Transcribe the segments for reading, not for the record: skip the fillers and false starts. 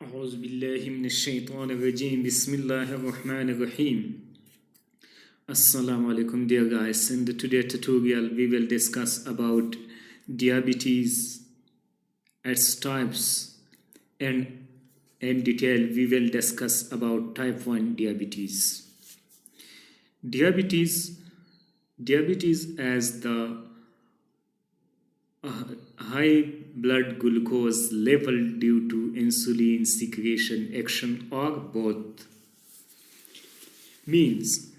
أعوذ بالله من الشيطان الرجيم بسم الله الرحمن الرحيم. Assalamu alaikum dear guys. In the today tutorial we will discuss about diabetes, its types, and in detail we will discuss about type 1 diabetes. Diabetes as the high blood glucose level due to insulin secretion action or both. Means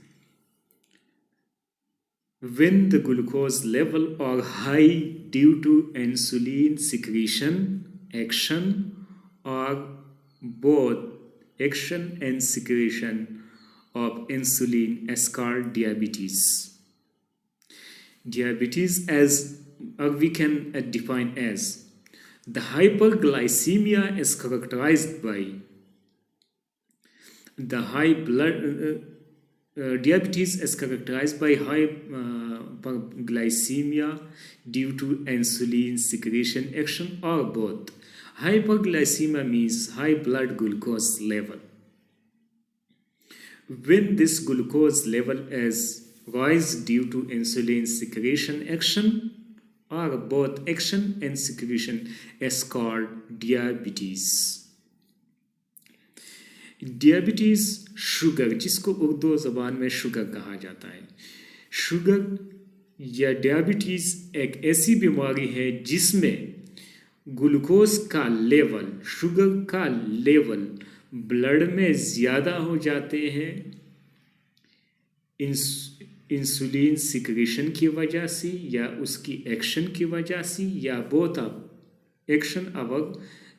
when the glucose level are high due to insulin secretion action or both action and secretion of insulin is called diabetes. Diabetes as we can define as the hyperglycemia is characterized by the high blood diabetes is characterized by hyperglycemia due to insulin secretion action or both. Hyperglycemia means high blood glucose level. When this glucose level is rise due to insulin secretion action or both action and secretion is called diabetes. Diabetes sugar, जिसको उर्दू ज़बान में sugar कहा जाता है. Sugar या डियाबिटीज़ एक ऐसी बीमारी है जिसमें ग्लूकोज का लेवल, शुगर का लेवल ब्लड में ज़्यादा हो जाते हैं इंसुलिन सिक्रेशन की वजह से या उसकी एक्शन की वजह से या बोथ ऑफ एक्शन और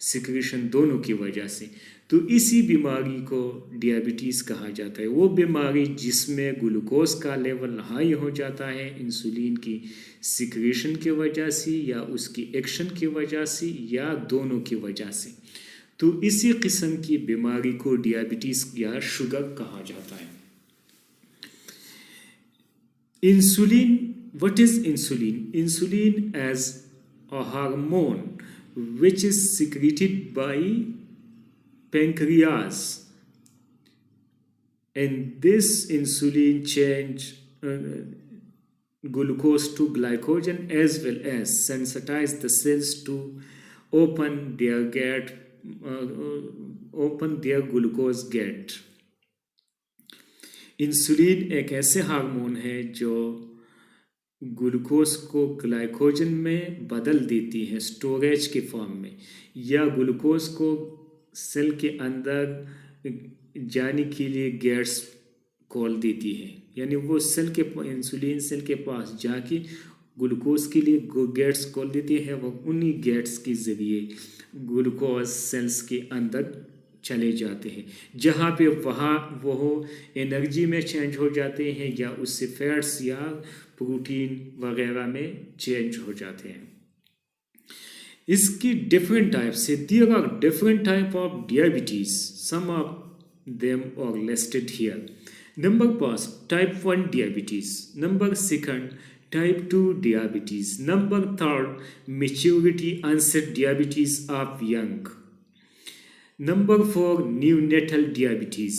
सिक्रेशन दोनों की वजह से. तो इसी बीमारी को डियाबिटीज़ कहा जाता है. वो बीमारी जिसमें ग्लूकोज का लेवल हाई हो जाता है इंसुलिन की सिक्रेशन की वजह से या उसकी एक्शन की वजह से या दोनों की वजह से. तो इसी किस्म की बीमारी को डियाबिटीज़ या शुगर कहा जाता है. Insulin, what is insulin? Insulin as a hormone which is secreted by pancreas, and this insulin change glucose to glycogen as well as sensitize the cells to open their glucose gate. Insulin एक ऐसे hormone है जो glucose को glycogen में बदल देती है storage के फॉर्म में, या ग्लूकोज को सेल के अंदर जाने के लिए गेट्स खोल देती है. यानी वो सेल के इंसुलिन सेल के पास जाके ग्लूकोज के लिए गेट्स खोल देती है. वो उन्हीं गेट्स के ज़रिए ग्लूकोज सेल्स के अंदर चले जाते हैं, जहाँ पे वहाँ वो एनर्जी में चेंज हो जाते हैं या उससे फैट्स या प्रोटीन वगैरह में चेंज हो जाते हैं. इसकी डिफरेंट टाइप्स है. There are different type of diabetes. Some of them are listed here. Number first type 1 diabetes. Number second type 2 diabetes. Number third maturity onset diabetes of young. Number 4 neonatal diabetes.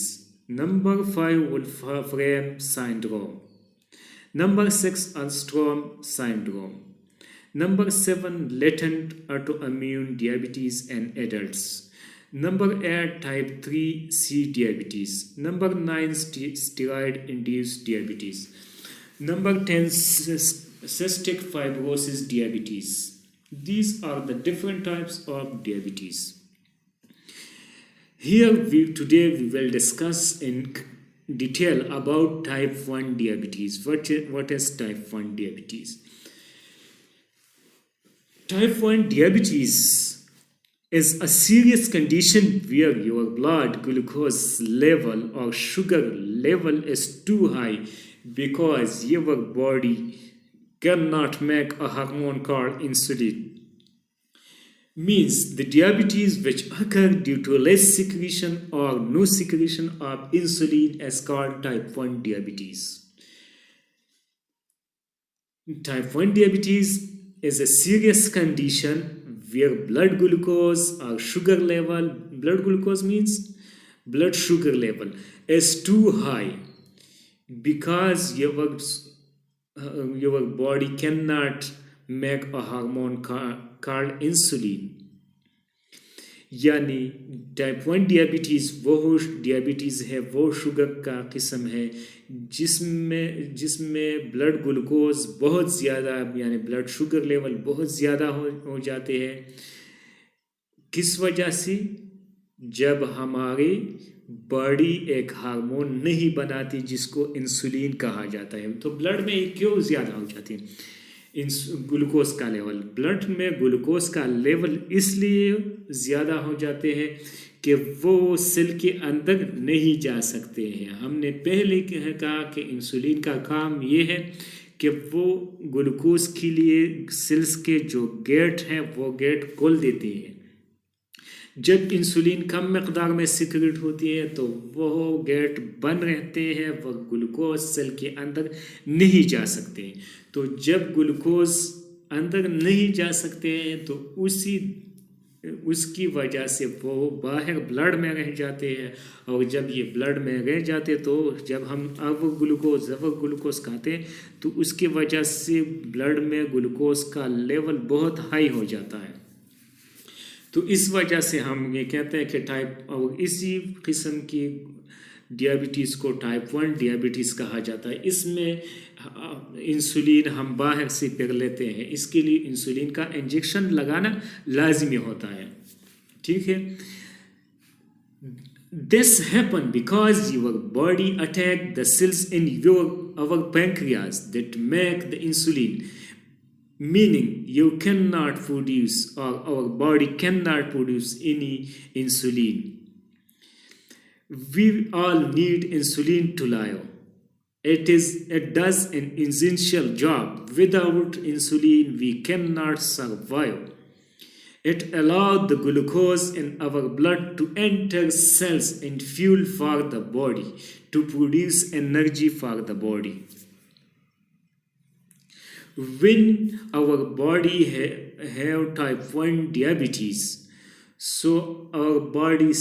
Number 5 Wolfram syndrome. Number 6 Alström syndrome. Number 7 latent autoimmune diabetes in adults. Number 8 type 3C diabetes. Number 9 steroid induced diabetes. Number 10 cystic fibrosis diabetes. These are the different types of diabetes. Here today we will discuss in detail about type 1 diabetes. What is type 1 diabetes? Type 1 diabetes is a serious condition where your blood glucose level or sugar level is too high because your body cannot make a hormone called insulin. Means the diabetes which occur due to less secretion or no secretion of insulin is called type 1 diabetes. Type 1 diabetes is a serious condition where blood glucose or sugar level, blood glucose means blood sugar level, is too high because your body cannot make a hormone called insulin. यानी type 1 डियाबिटीज़ वो डियाबिटीज़ है, वो sugar का किस्म है जिसमें blood glucose बहुत ज़्यादा यानी ब्लड शुगर लेवल बहुत ज़्यादा हो जाते हैं। किस वजह से? जब हमारी बॉडी एक हार्मोन नहीं बनाती जिसको इंसुलिन कहा जाता है। तो ब्लड में क्यों ज़्यादा हो जाती है ग्लूकोज का लेवल? ब्लड में ग्लूकोज का लेवल इसलिए ज़्यादा हो जाते हैं कि वो सेल के अंदर नहीं जा सकते हैं। हमने पहले कहा कि इंसुलिन का काम ये है कि वो ग्लूकोज के लिए सेल्स के जो गेट हैं वो गेट खोल देते हैं। जब इंसुलिन कम मकदार में सिक्रेट होती है तो वो गेट बंद रहते हैं, वो ग्लूकोज सेल के अंदर नहीं जा सकते। तो जब ग्लूकोज अंदर नहीं जा सकते हैं तो उसकी वजह से वो बाहर ब्लड में रह जाते हैं, और जब ये ब्लड में रह जाते तो जब हम अब ग्लूकोज खाते हैं तो उसकी वजह से ब्लड में ग्लूकोज का लेवल बहुत हाई हो जाता है। तो इस वजह से हम ये कहते हैं कि और इसी किस्म की डियाबिटीज़ को टाइप 1 डियाबिटीज़ कहा जाता है। इसमें इंसुलिन हम बाहर से कर लेते हैं, इसके लिए इंसुलिन का इंजेक्शन लगाना लाजिमी होता है। ठीक है, this happen because your body attack the cells in our pancreas that make the insulin, meaning you cannot produce or our body cannot produce any insulin. We all need insulin to live. It does an essential job. Without insulin, we cannot survive. It allows the glucose in our blood to enter cells and fuel for the body, to produce energy for the body. When our body have type 1 diabetes, so our body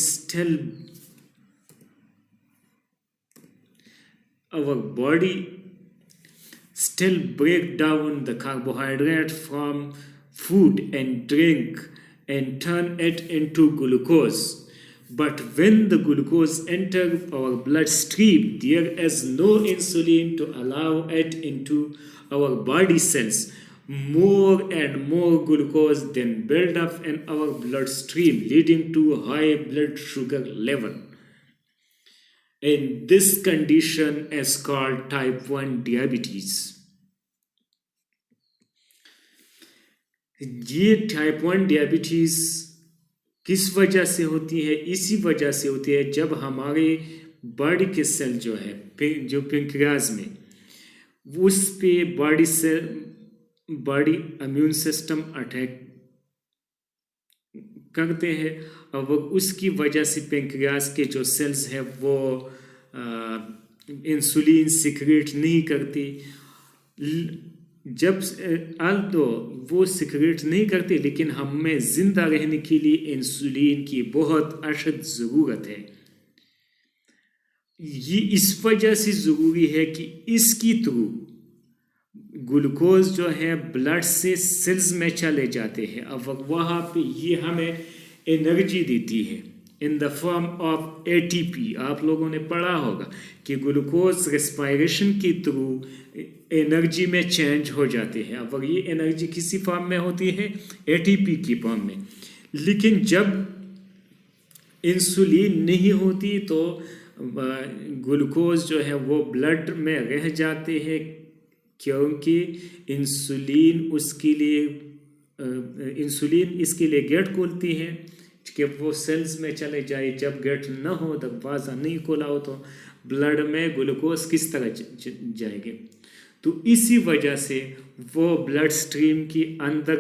still break down the carbohydrate from food and drink and turn it into glucose. But when the glucose enters our bloodstream, there is no insulin to allow it into our body cells. More and more glucose then build up in our bloodstream, leading to high blood sugar level. And this condition is called type 1 diabetes. ये type 1 डियाबिटीज़ किस वजह से होती है? इसी वजह से होती है जब हमारे बॉडी के सेल जो है जो पेंक्रियाज में उस पे बॉडी इम्यून सिस्टम अटैक करते हैं, और वो उसकी वजह से पेंक्रियाज के जो सेल्स हैं वो इंसुलिन सिक्रेट नहीं करती। जब तो वो सिक्रेट नहीं करते, लेकिन हमें ज़िंदा रहने के लिए इंसुलिन की बहुत अशद ज़रूरत है। ये इस वजह से ज़रूरी है कि इसकी थ्रू ग्लूकोज जो है ब्लड से सेल्स में चले जाते हैं, अब वहाँ पे ये हमें एनर्जी देती है in the form of ATP। आप लोगों ने पढ़ा होगा कि ग्लूकोज रेस्पिरेशन के थ्रू एनर्जी में चेंज हो जाते हैं। अब ये एनर्जी किसी फॉर्म में होती है? ATP की फॉर्म में। लेकिन जब इंसुलिन नहीं होती तो ग्लूकोज जो है वो ब्लड में रह जाते हैं, क्योंकि इंसुलिन इसके लिए गेट खोलती है कि वो सेल्स में चले जाए। जब गेट न हो, दरवाज़ा नहीं खोला हो तो ब्लड में ग्लूकोज किस तरह जाएंगे? तो इसी वजह से वो ब्लड स्ट्रीम की अंदर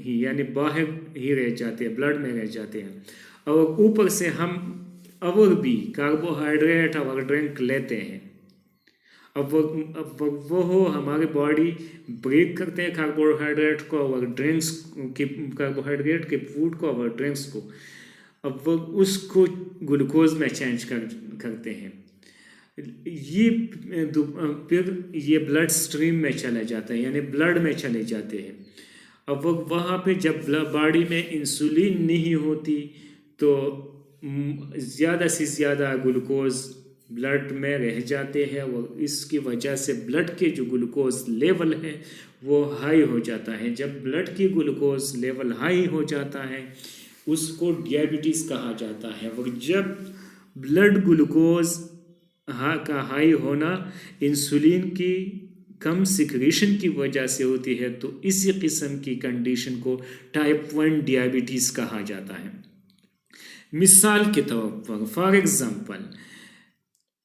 ही यानी बाहर ही रह जाते हैं, ब्लड में रह जाते हैं। और ऊपर से हम और भी कार्बोहाइड्रेट और ड्रिंक लेते हैं, वो हमारे बॉडी ब्रेक करते हैं कार्बोहाइड्रेट को और ड्रिंक्स के, कार्बोहाइड्रेट के फूड को और ड्रिंक्स को, अब वो उसको ग्लूकोज में चेंज करते हैं। ये फिर ये ब्लड स्ट्रीम में चला जाता है, यानी ब्लड में चले जाते हैं। अब वो वहाँ पे जब बॉडी में इंसुलिन नहीं होती तो ज़्यादा से ज़्यादा ग्लूकोज ब्लड में रह जाते हैं और इसकी वजह से ब्लड के जो ग्लूकोज लेवल है वो हाई हो जाता है। जब ब्लड की ग्लूकोज लेवल हाई हो जाता है उसको डायबिटीज़ कहा जाता है। और जब ब्लड ग्लूकोज का हाई होना इंसुलिन की कम सिक्रेशन की वजह से होती है, तो इसी किस्म की कंडीशन को टाइप 1 डायबिटीज़ कहा जाता है। मिसाल के तौर पर, for example,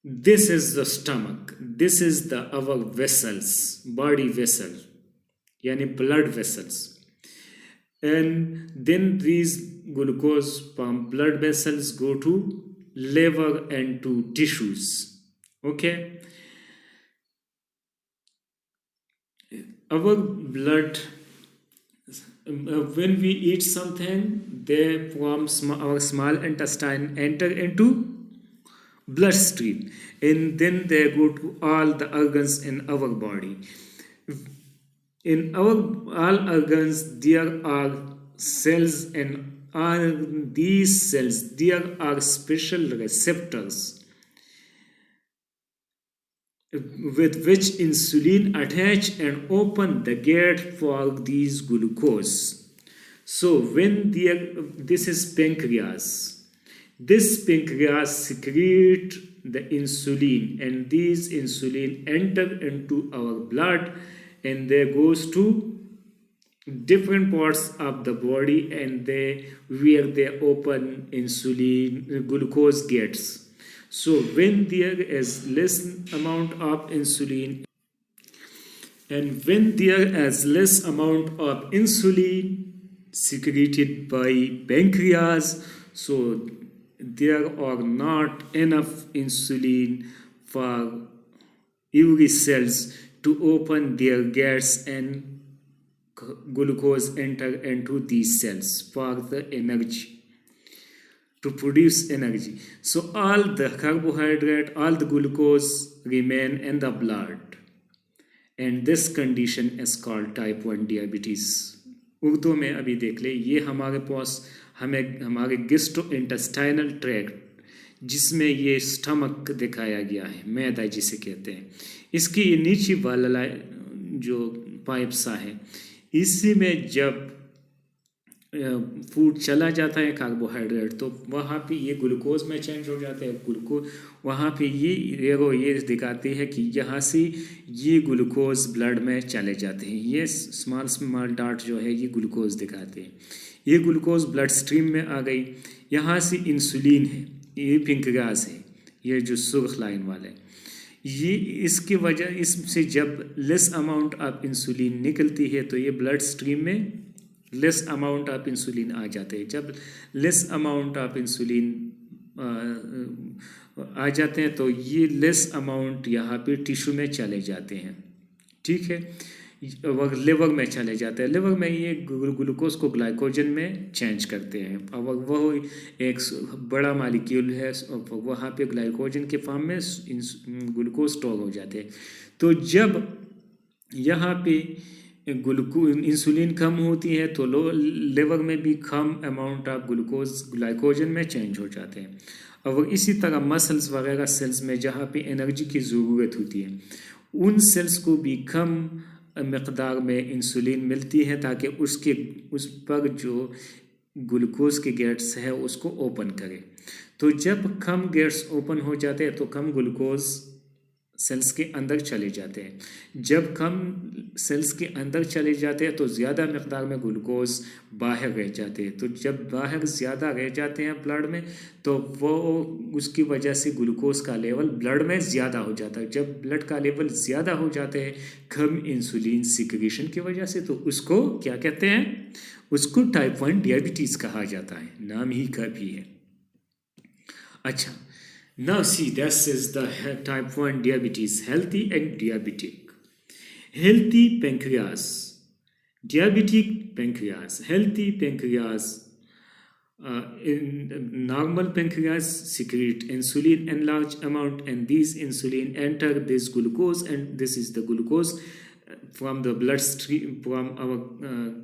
this is the stomach, this is the our vessels, body vessel यानी blood vessels, and then these glucose from blood vessels go to liver and to tissues. Okay, our blood, when we eat something, they from our small intestine enter into bloodstream, and then they go to all the organs in our body. In our all organs there are cells, and on these cells there are special receptors with which insulin attach and open the gate for these glucose. So when this is pancreas, this pancreas secrete the insulin, and these insulin enter into our blood and they goes to different parts of the body, and where they open insulin glucose gates. So when there is less amount of insulin, and when there is less amount of insulin secreted by pancreas, so there are not enough insulin for every cells to open their gates and glucose enter into these cells for the energy, to produce energy. So all the carbohydrate, all the glucose remain in the blood, and this condition is called type 1 diabetes. Urdu में अभी देख ले, ये हमारे पास हमारे gastrointestinal tract जिसमें ये stomach दिखाया गया है, मैदा जिसे कहते हैं, इसकी ये नीचे वाला जो पाइप सा है, इसी में जब फूड चला जाता है कार्बोहाइड्रेट, तो वहाँ पे ये ग्लूकोज में चेंज हो जाता है। ग्लूकोज वहाँ पे ये दिखाती है कि यहाँ से ये ग्लूकोज ब्लड में चले जाते हैं। ये स्मॉल डॉट जो है ये ग्लूकोज दिखाते हैं। ये ग्लूकोज ब्लड स्ट्रीम में आ गई। यहाँ से इंसुलिन है, ये पेंक्रियाज है, ये जो सुर्ख लाइन वाला है, ये इसकी वजह इससे जब लेस अमाउंट ऑफ इंसुलिन निकलती है तो ये ब्लड स्ट्रीम में लेस अमाउंट ऑफ इंसुलिन आ जाते हैं। जब लेस अमाउंट ऑफ इंसुलिन आ जाते हैं तो ये लेस अमाउंट यहाँ पे टिश्यू में चले जाते हैं, ठीक है, और लिवर में चले जाते हैं। लिवर में ये ग्लूकोज को ग्लाइकोजन में चेंज करते हैं, और वह एक बड़ा मालिक्यूल है, वहाँ पे ग्लाइकोजन के फॉर्म में ग्लूकोज स्टोर हो जाते हैं। तो जब यहाँ पे इंसुलिन कम होती है तो लिवर में भी कम अमाउंट ऑफ ग्लूकोज ग्लाइकोजन में चेंज हो जाते हैं। और इसी तरह मसल्स वगैरह सेल्स में जहाँ पे एनर्जी की ज़रूरत होती है, उन सेल्स को भी कम मकदार में इंसुलिन मिलती है ताकि उस पर जो ग्लूकोज के गेट्स है उसको ओपन करे। तो जब कम गेट्स ओपन हो जाते हैं तो कम ग्लूकोज सेल्स के अंदर चले जाते हैं। जब कम सेल्स के अंदर चले जाते हैं तो ज़्यादा मकदार में ग्लूकोज बाहर रह जाते हैं। तो जब बाहर ज़्यादा रह जाते हैं ब्लड में तो वो उसकी वजह से ग्लूकोज का लेवल ब्लड में ज़्यादा हो जाता है। जब ब्लड का लेवल ज़्यादा हो जाते हैं कम इंसुलिन सिक्रेशन की वजह से, तो उसको क्या कहते हैं, उसको टाइप 1 डायबिटीज़ कहा जाता है, नाम ही का भी है। अच्छा, Now see, this is the type 1 diabetes, healthy and diabetic. Healthy pancreas, diabetic pancreas, healthy pancreas. In normal pancreas secrete insulin in large amount, and these insulin enter this glucose, and this is the glucose from the bloodstream, from our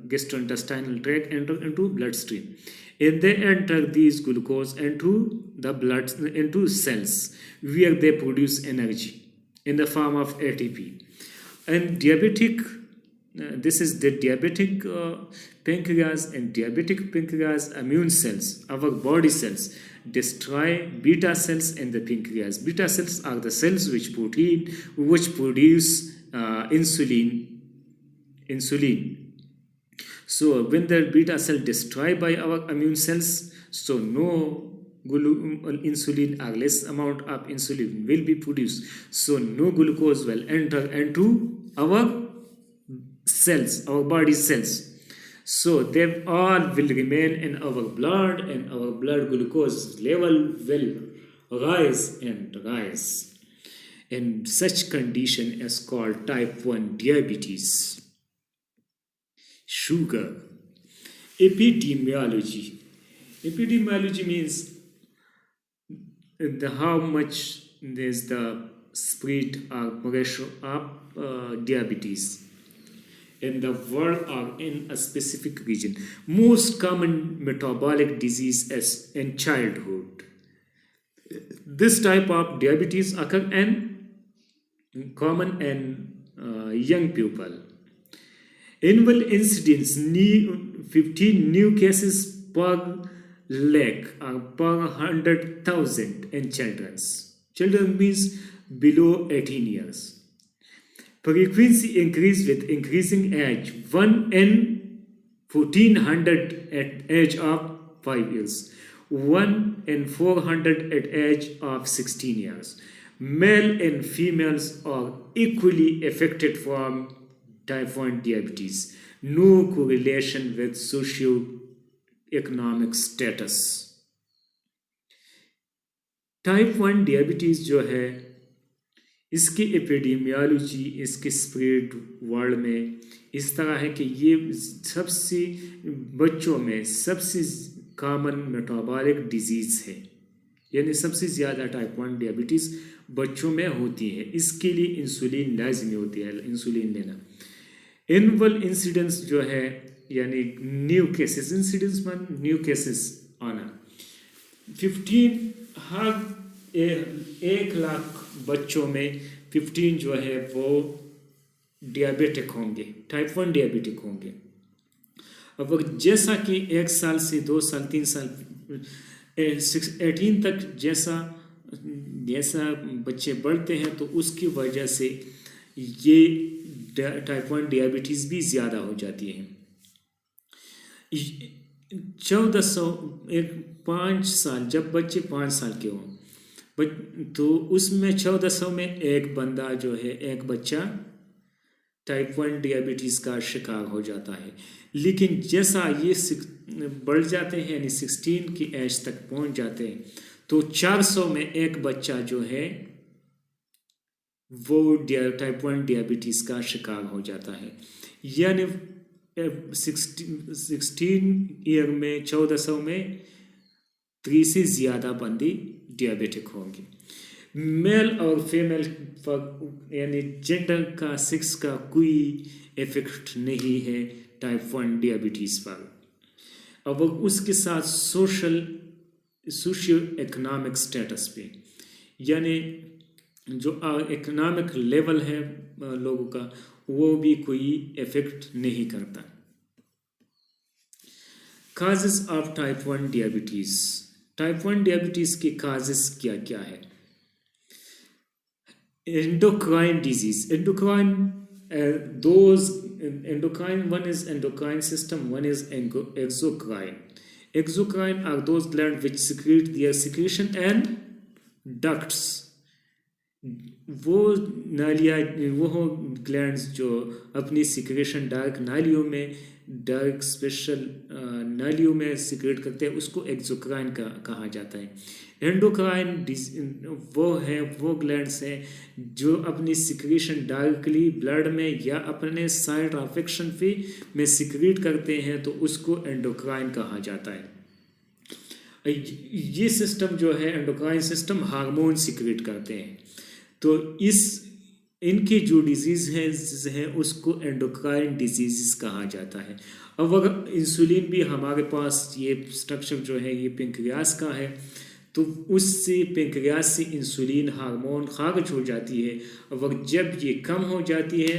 gastrointestinal tract into bloodstream, and they enter these glucose into the blood, into cells, where they produce energy in the form of ATP. And diabetic, this is the diabetic pancreas, and diabetic pancreas immune cells, our body cells, destroy beta cells in the pancreas. Beta cells are the cells which produce insulin. So when the beta cell destroyed by our immune cells, so no insulin or less amount of insulin will be produced. So no glucose will enter into our cells, our body cells. So they all will remain in our blood, and our blood glucose level will rise and rise. And such condition is called type 1 diabetes. Sugar. Epidemiology. Epidemiology means how much is the spread or ratio of diabetes in the world or in a specific region. Most common metabolic disease is in childhood. This type of diabetes occur common in young people. Annual incidence 15 new cases per lakh or per 100,000 in children. Children means below 18 years. Frequency increase with increasing age. 1 in 1400 at age of 5 years. 1 in 400 at age of 16 years. Male and females are equally affected from type 1 diabetes. No correlation with socio-economic status. Type 1 diabetes जो है, इसकी epidemiology, इसके spread world में इस तरह है कि ये सबसे बच्चों में सबसे कॉमन मेटाबॉलिक डिजीज़ है, यानी सबसे ज़्यादा टाइप 1 diabetes बच्चों में होती है. इसके लिए इंसुलिन लाजमी होती है, इंसुलिन लेना. एनुअल इंसिडेंस जो है, यानी new cases, incidence one new cases आना, 15 हर 1 लाख बच्चों में 15 जो है वो डियाबिटिक होंगे, टाइप 1 डियाबिटिक होंगे. अब जैसा कि 1 साल से 2 साल 3 साल 18 तक जैसा बच्चे बढ़ते हैं, तो उसकी वजह से ये टाइप 1 डियाबिटीज़ भी ज़्यादा हो जाती है. 5 साल, जब बच्चे 5 साल के हों, तो उसमें 1400 में एक बंदा जो है, एक बच्चा टाइप 1 डियाबिटीज़ का शिकार हो जाता है. लेकिन जैसा ये बढ़ जाते हैं, यानी 16 की एज तक पहुंच जाते हैं, तो 400 में एक बच्चा जो है वो टाइप 1 डियाबिटीज़ का शिकार हो जाता है. यानी 16 ईयर में 1400 में 3 से ज़्यादा बंदी डियाबिटिक होंगे. मेल और फीमेल यानी जेंडर का, सेक्स का कोई इफेक्ट नहीं है टाइप 1 डियाबिटीज़ पर. अब उसके साथ सोशियो इकोनॉमिक स्टेटस पे, यानी जो इकोनॉमिक लेवल है लोगों का, वो भी कोई इफेक्ट नहीं करता. Causes of type 1 डियाबिटीज़. टाइप 1 डियाबिटीज़ के काजेस क्या क्या है? Endocrine disease. Endocrine, one is endocrine system, one is exocrine. Exocrine are those glands which secrete their secretion and ducts. वो नालियाँ, वो ग्लैंड्स जो अपनी सिक्रेशन डार्क नालियों में डार्क स्पेशल नालियों में सिक्रेट करते हैं, उसको एक्सोक्राइन कहा जाता है। एंडोक्राइन वो ग्लैंड्स हैं जो अपनी सिक्रेशन डायरेक्टली ब्लड में या अपने साइट ऑफ एक्शन पे में सिक्रेट करते हैं, तो उसको एंडोक्राइन कहा जाता है। ये सिस्टम जो है एंडोक्राइन सिस्टम हार्मोन सिक्रेट करते हैं, तो इनके जो डिजीज़ हैं उसको एंडोक्राइन डिजीज़ कहा जाता है। अब अगर इंसुलिन भी हमारे पास ये स्ट्रक्चर जो है ये पेंक्रियास का है, तो उससे पेंक्रियास से इंसुलिन हार्मोन खारिज हो जाती है। और जब ये कम हो जाती है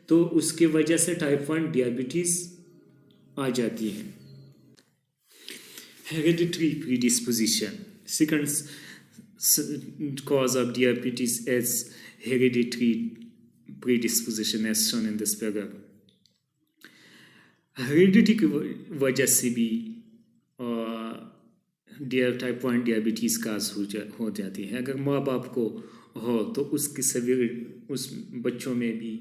तो उसके वजह से टाइप 1 डायबिटीज़ आ जाती है। Hereditary predisposition, second cause of diabetes is hereditary predisposition as shown in this paragraph. Heredity की वजह से भी टाइप 1 डायबिटीज़ काज हो जाती है। अगर माँ बाप को हो तो उसकी सभी उस बच्चों में भी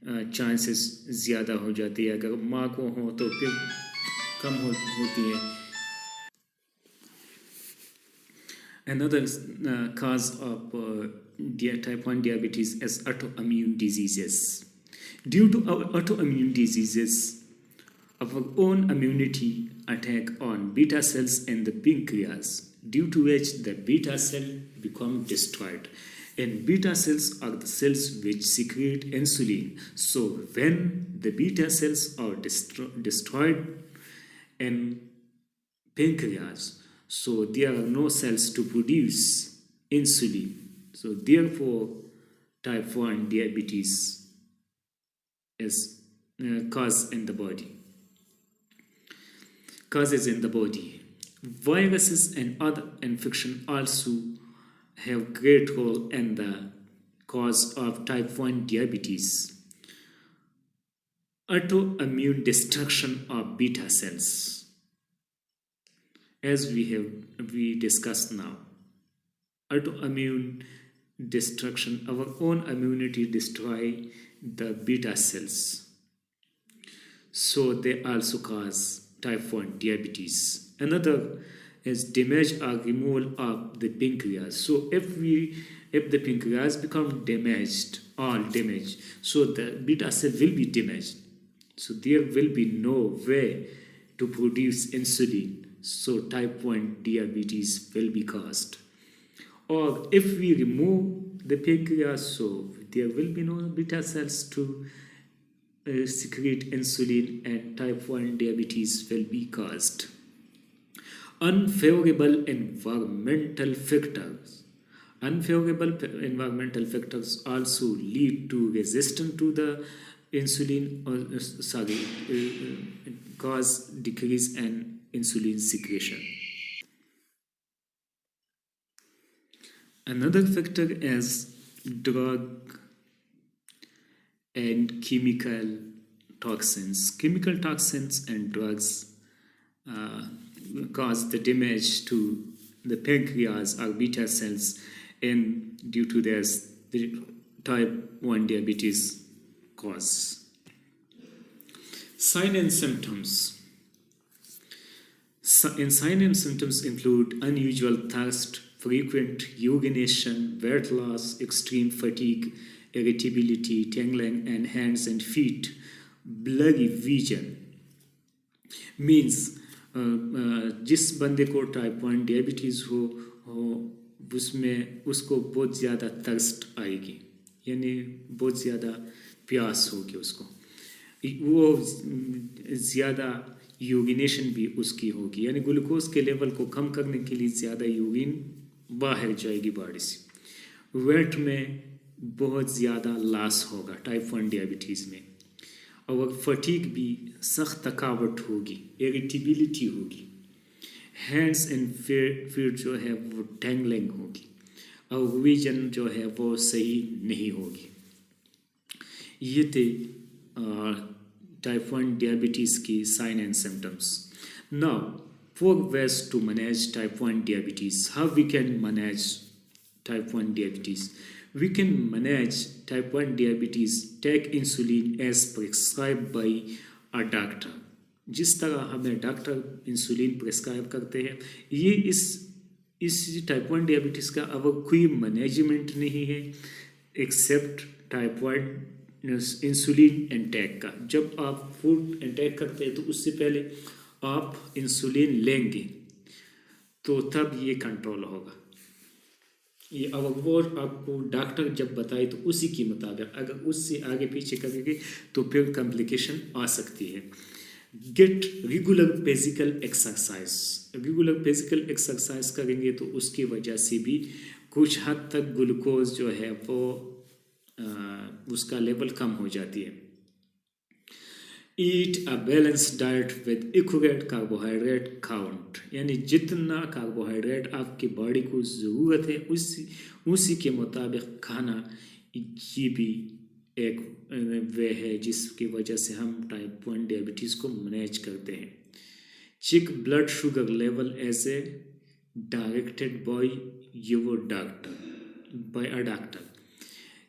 चांसेस ज़्यादा हो जाती है, अगर माँ को हो तो फिर कम होती है। Another cause of type 1 diabetes is autoimmune diseases. Due to autoimmune diseases, our own immunity attack on beta cells in the pancreas, due to which the beta cell become destroyed. And beta cells are the cells which secrete insulin. So when the beta cells are destroyed in pancreas, so there are no cells to produce insulin. So therefore, type 1 diabetes is caused in the body. Causes in the body. Viruses and other infection also have great role in the cause of type 1 diabetes. Autoimmune destruction of beta cells. As we discussed now, autoimmune destruction, our own immunity destroy the beta cells, so they also cause type 1 diabetes. Another is damage or removal of the pancreas. So if the pancreas become damaged, so the beta cell will be damaged, so there will be no way to produce insulin, so type 1 diabetes will be caused. Or if we remove the pancreas, so there will be no beta cells to secrete insulin, and type 1 diabetes will be caused. Unfavorable environmental factors. Unfavorable environmental factors also lead to resistance to the insulin, cause decrease in insulin secretion. Another factor is drug and chemical toxins. Chemical toxins and drugs cause the damage to the pancreas or beta cells, and due to this, the type 1 diabetes cause. Sign and symptoms. Sign and symptoms include unusual thirst, frequent urination, weight loss, extreme fatigue, irritability, tingling in hands and feet, blurry vision. Means जिस बंदे को type 1 diabetes हो उसमें उसको बहुत ज़्यादा thirst आएगी, यानी बहुत ज़्यादा प्यास होगी उसको, वो ज़्यादा यूरिनेशन भी उसकी होगी, यानी ग्लूकोज के लेवल को कम करने के लिए ज़्यादा यूरिन बाहर जाएगी बॉडी से। वेट में बहुत ज़्यादा लॉस होगा टाइप 1 डायबिटीज़ में, और फटीग भी, सख्त थकावट होगी, इरिटेबिलिटी होगी, हैंड्स एंड फीट जो है वो टेंगलिंग होगी, और विजन जो है वो सही नहीं होगी। ये थे type 1 diabetes की sign and symptoms. Now, 4 ways to manage type 1 diabetes. How we can manage type 1 diabetes? We can manage type 1 diabetes, take insulin as prescribed by a doctor. जिस तरह हमें डॉक्टर इंसुलिन प्रेस्क्राइब करते हैं, ये इस type 1 diabetes का अब कोई मैनेजमेंट नहीं है एक्सेप्ट टाइप 1 इंसुलिन इंटेक का। जब आप फूड इंटेक करते हैं तो उससे पहले आप इंसुलिन लेंगे तो तब ये कंट्रोल होगा। ये अब वो आपको डॉक्टर जब बताए तो उसी के मुताबिक, अगर उससे आगे पीछे करेंगे तो फिर कॉम्प्लिकेशन आ सकती है। Get regular physical exercise. Regular physical exercise करेंगे तो उसकी वजह से भी कुछ हद तक ग्लूकोज जो है वो उसका लेवल कम हो जाती है। Eat a balance diet with accurate carbohydrate count, यानी जितना कार्बोहाइड्रेट आपकी बॉडी को ज़रूरत है उसी के मुताबिक खाना, ये भी एक वे है जिसकी वजह से हम टाइप 1 डायबिटीज़ को मैनेज करते हैं। Check blood sugar level as a directed by your doctor, by a doctor.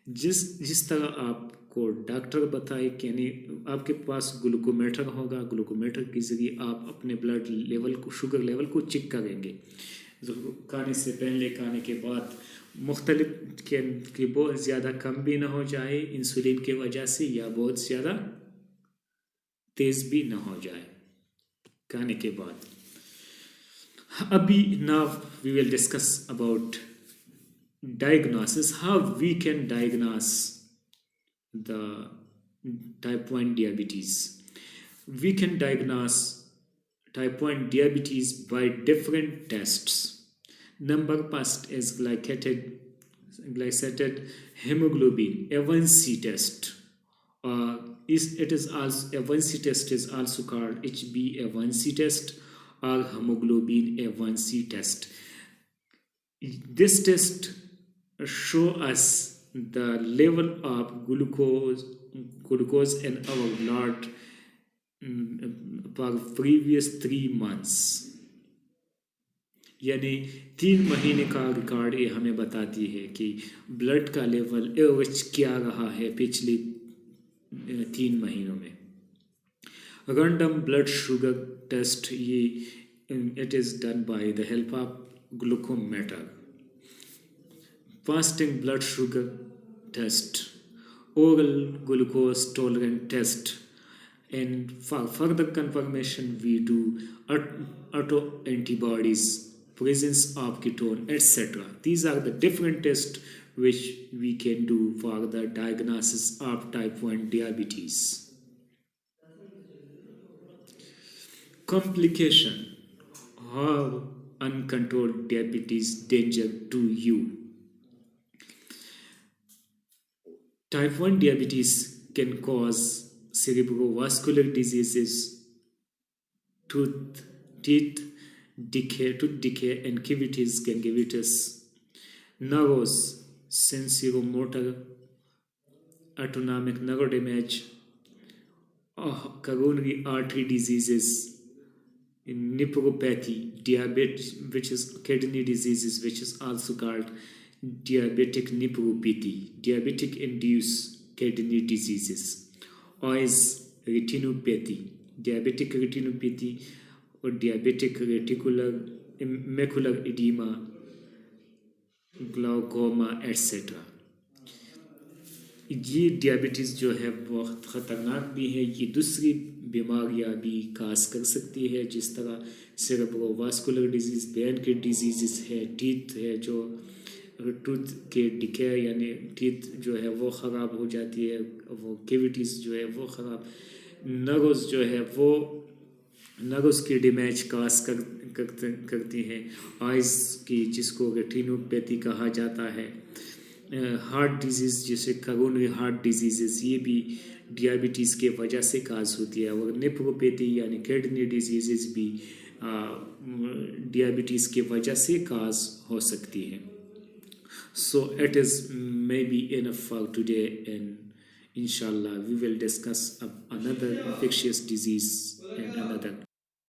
जिस तरह आपको डॉक्टर बताए कि यानी आपके पास ग्लूकोमीटर होगा, ग्लूकोमीटर के ज़रिए आप अपने ब्लड लेवल को, शुगर लेवल को चेक करेंगे, खाने से पहले, खाने के बाद, मुख्तलिफ के बहुत ज़्यादा कम भी ना हो जाए इंसुलिन की वजह से, या बहुत ज़्यादा तेज़ भी ना हो जाए खाने के बाद। अभी now we will discuss about diagnosis, how we can diagnose the type 1 diabetes. We can diagnose type 1 diabetes by different tests. Number first is glycated hemoglobin A1C test. It is also A1C test is also called HbA1c test or hemoglobin A1c test. This test show us the level of glucose in our blood for previous 3 months, यानी 3 महीने का record ये हमें बताती है कि blood का level average क्या रहा है पिछले 3 महीनों में। रैंडम ब्लड शुगर टेस्ट, ये it is done by the help of glucometer. Fasting blood sugar test, oral glucose tolerance test, and for further confirmation we do autoantibodies, presence of ketone, etc. These are the different tests which we can do for the diagnosis of type 1 diabetes. Complication, how uncontrolled diabetes danger to you. Type 1 diabetes can cause cerebrovascular diseases, teeth decay and cavities, gingivitis, nerves, sensorimotor, autonomic nerve damage, coronary artery diseases, nephropathy, diabetes, which is kidney diseases, which is also called diabetic nephropathy, diabetic induced kidney diseases, or is retinopathy, diabetic retinopathy, or diabetic reticular macular edema, glaucoma, etc. ये डियाबिटीज़ जो है बहुत ख़तरनाक भी है, ये दूसरी बीमारियां भी काज कर सकती है, जिस तरह सेरेब्रोवास्कुलर डिजीज़, ब्रेन के डिजीज़ है, टीथ है, जो टूथ के डिके यानी टीथ जो है वो ख़राब हो जाती है, वो कैविटीज़ जो है वो ख़राब, नर्व्स जो है वो नर्व्स की डैमेज काज करती हैं, आइज़ की जिसको रेटिनोपैथी कहा जाता है, हार्ट डिजीज़ जैसे करोनरी हार्ट डिजीज़, ये भी डियाबिटीज़ के वजह से काज होती है, और नेफ्रोपैथी यानी किडनी डिजीज़ भी डियाबिटीज़ के वजह से काज हो सकती है. So it is maybe enough for today, and inshallah we will discuss another infectious disease in another